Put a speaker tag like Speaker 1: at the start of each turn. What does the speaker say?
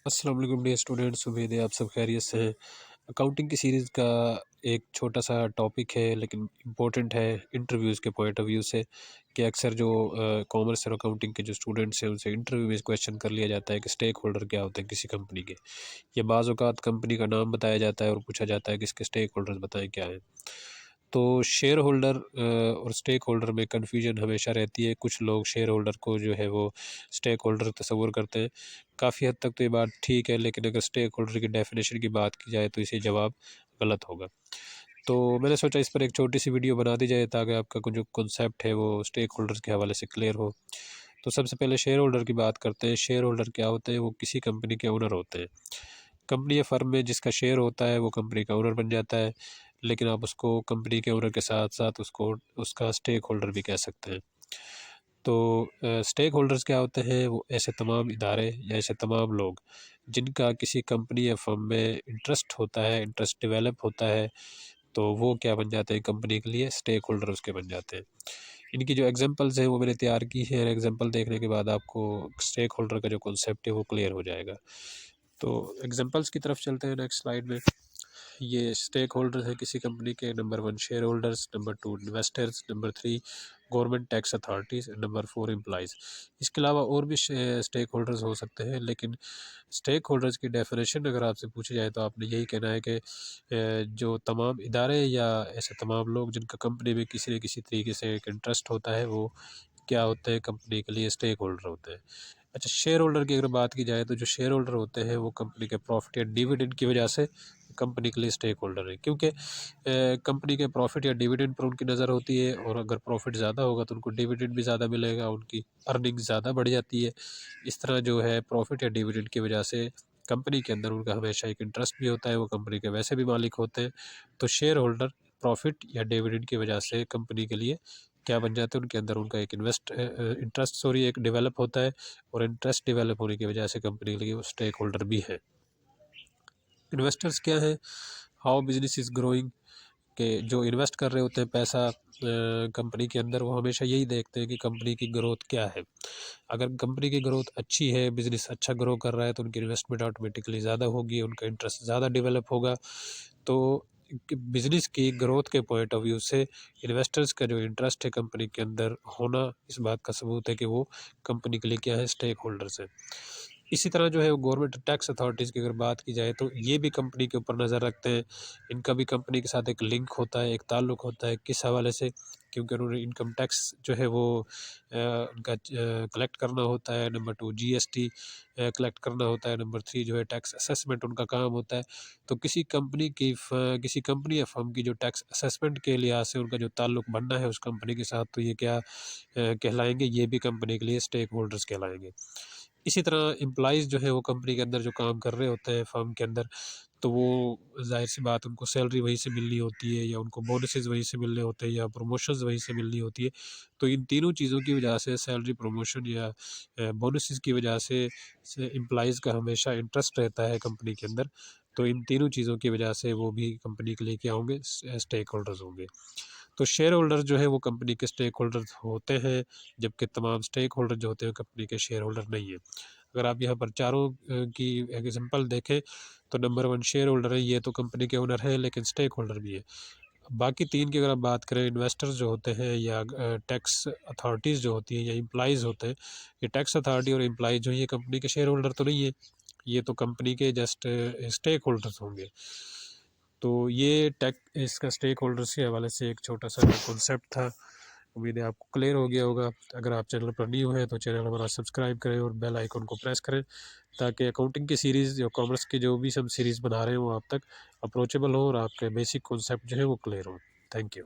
Speaker 1: अस्सलाम वालेकुम dear students, उम्मीद है आप सब खैरियत से हैं। अकाउंटिंग की सीरीज़ का एक छोटा सा टॉपिक है लेकिन इम्पोर्टेंट है इंटरव्यूज़ के पॉइंट ऑफ व्यू से कि अक्सर जो कॉमर्स और अकाउंटिंग के जो स्टूडेंट्स हैं उनसे इंटरव्यू में क्वेश्चन कर लिया जाता है कि स्टेक होल्डर क्या होते हैं किसी कंपनी के, या बाज़ औक़ात कंपनी का नाम बताया जाता है और पूछा जाता है कि इसके स्टेक होल्डर्स बताएं क्या है। तो शेयर होल्डर और स्टेक होल्डर में कन्फ्यूजन हमेशा रहती है। कुछ लोग शेयर होल्डर को जो है वो स्टेक होल्डर तस्वुर करते हैं। काफ़ी हद तक तो ये बात ठीक है, लेकिन अगर स्टेक होल्डर की डेफिनेशन की बात की जाए तो इसे जवाब गलत होगा। तो मैंने सोचा इस पर एक छोटी सी वीडियो बना दी जाए ताकि आपका जो कॉन्सेप्ट है वो स्टेक होल्डर्स के हवाले से क्लियर हो। तो सबसे पहले शेयर होल्डर की बात करते हैं। शेयर होल्डर क्या होते हैं? वो किसी कंपनी के ओनर होते हैं। कंपनी या फर्म में जिसका शेयर होता है वो कंपनी का ओनर बन जाता है, लेकिन आप उसको कंपनी के ओनर के साथ साथ उसको उसका स्टेक होल्डर भी कह सकते हैं। तो स्टेक होल्डर्स क्या होते हैं? वो ऐसे तमाम इदारे या ऐसे तमाम लोग जिनका किसी कंपनी या फर्म में इंटरेस्ट होता है, इंटरेस्ट डेवलप होता है, तो वो क्या बन जाते हैं कंपनी के लिए स्टेक होल्डर उसके बन जाते हैं। इनकी जो एग्जांपल्स हैं वो मैंने तैयार की है। एग्जांपल देखने के बाद आपको स्टेक होल्डर का जो कॉन्सेप्ट है वो क्लियर हो जाएगा। तो एग्जांपल्स की तरफ चलते हैं नेक्स्ट स्लाइड में। ये स्टेक होल्डर है किसी कंपनी के। Number 1 share holders, number 2 investors, number 3 government tax authorities, number 4 employees. इसके अलावा और भी स्टेक होल्डर्स हो सकते हैं, लेकिन स्टेक होल्डर्स की डेफिनेशन अगर आपसे पूछी जाए तो आपने यही कहना है कि जो तमाम इदारे या ऐसे तमाम लोग जिनका कंपनी में किसी न किसी तरीके से एक इंटरेस्ट होता है वो क्या होते हैं कंपनी के लिए स्टेक होल्डर होते हैं। अच्छा, शेयर होल्डर की अगर बात की जाए तो जो शेयर होल्डर होते हैं वो कंपनी के प्रॉफिट या डिविडेंड की वजह से कंपनी के लिए स्टेक होल्डर है, क्योंकि कंपनी के प्रॉफिट या डिविडेंड पर उनकी नज़र होती है, और अगर प्रॉफिट ज़्यादा होगा तो उनको डिविडेंड भी ज़्यादा मिलेगा, उनकी अर्निंग ज़्यादा बढ़ जाती है। इस तरह जो है प्रॉफिट या डिविडेंड की वजह से कंपनी के अंदर उनका हमेशा एक इंटरेस्ट भी होता है, वो कंपनी के वैसे भी मालिक होते हैं। तो शेयर होल्डर प्रॉफिट या डिविडेंड की वजह से कंपनी के लिए क्या बन जाते हैं, उनके अंदर उनका एक इंटरेस्ट एक डेवलप होता है, और इंटरेस्ट डेवलप होने की वजह से कंपनी के लिए वो स्टेक होल्डर भी है। इन्वेस्टर्स क्या है? हाउ बिजनेस इज़ ग्रोइंग, के जो इन्वेस्ट कर रहे होते हैं पैसा कंपनी के अंदर, वो हमेशा यही देखते हैं कि कंपनी की ग्रोथ क्या है। अगर कंपनी की ग्रोथ अच्छी है, बिज़नेस अच्छा ग्रो कर रहा है, तो उनकी इन्वेस्टमेंट ऑटोमेटिकली ज़्यादा होगी, उनका इंटरेस्ट ज़्यादा डेवलप होगा। तो बिज़नेस की ग्रोथ के पॉइंट ऑफ व्यू से इन्वेस्टर्स का जो इंटरेस्ट है कंपनी के अंदर होना, इस बात का सबूत है कि वो कंपनी के लिए क्या है, स्टेक होल्डर्स है। इसी तरह जो है वो गवर्नमेंट टैक्स अथॉरिटीज़ की अगर बात की जाए तो ये भी कंपनी के ऊपर नज़र रखते हैं। इनका भी कंपनी के साथ एक लिंक होता है, एक ताल्लुक़ होता है। किस हवाले से? क्योंकि उन्होंने इनकम टैक्स जो है वो उनका कलेक्ट करना होता है। नंबर 2 जीएसटी कलेक्ट करना होता है। नंबर 3 जो है टैक्स असेसमेंट उनका काम होता है। तो किसी कंपनी या फर्म की जो टैक्स असेसमेंट के लिहाज से उनका जो ताल्लुक़ बनना है उस कंपनी के साथ, तो ये क्या कहलाएँगे? ये भी कंपनी के लिए स्टेक होल्डर्स कहलाएँगे। इसी तरह एम्प्लॉइज़ जो है वो कंपनी के अंदर जो काम कर रहे होते हैं फर्म के अंदर, तो वो ज़ाहिर-सी बात उनको सैलरी वहीं से मिलनी होती है, या उनको बोनसेस वहीं से मिलने होते हैं, या प्रमोशंस वहीं से मिलनी होती है। तो इन तीनों चीज़ों की वजह से सैलरी, प्रमोशन या बोनसेस की वजह से एम्प्लॉइज़ का हमेशा इंटरेस्ट रहता है कंपनी के अंदर। तो इन तीनों चीज़ों की वजह से वो भी कंपनी के लिए क्या होंगे, स्टेक होल्डर्स होंगे। तो शेयर होल्डर जो है वो कंपनी के स्टेक होल्डर होते हैं, जबकि तमाम स्टेक होल्डर जो होते हैं कंपनी के शेयर होल्डर नहीं है। अगर आप यहाँ पर चारों की एग्जांपल देखें तो नंबर 1 शेयर होल्डर है, ये तो कंपनी के ओनर है लेकिन स्टेक होल्डर भी है। बाकी 3 की अगर आप बात करें, इन्वेस्टर्स जो होते हैं या टैक्स अथॉरिटीज़ जो होती हैं या एम्प्लॉइज़ होते हैं, ये टैक्स अथॉरिटी और एम्प्लॉइज़ जो हैं ये कंपनी के शेयर होल्डर तो नहीं है, ये तो कंपनी के जस्ट स्टेक होल्डर्स होंगे। तो ये इसका स्टेक होल्डर्स के हवाले से एक छोटा-सा कॉन्सेप्ट था। उम्मीद है आपको क्लियर हो गया होगा। अगर आप चैनल पर न्यू हैं तो चैनल हमारा सब्सक्राइब करें और बेल आइकन को प्रेस करें, ताकि अकाउंटिंग की सीरीज़ या कॉमर्स की जो भी हम सीरीज़ बना रहे हैं वो आप तक अप्रोचेबल हो और आपके बेसिक कॉन्सेप्ट जो है वो क्लियर हो। Thank you.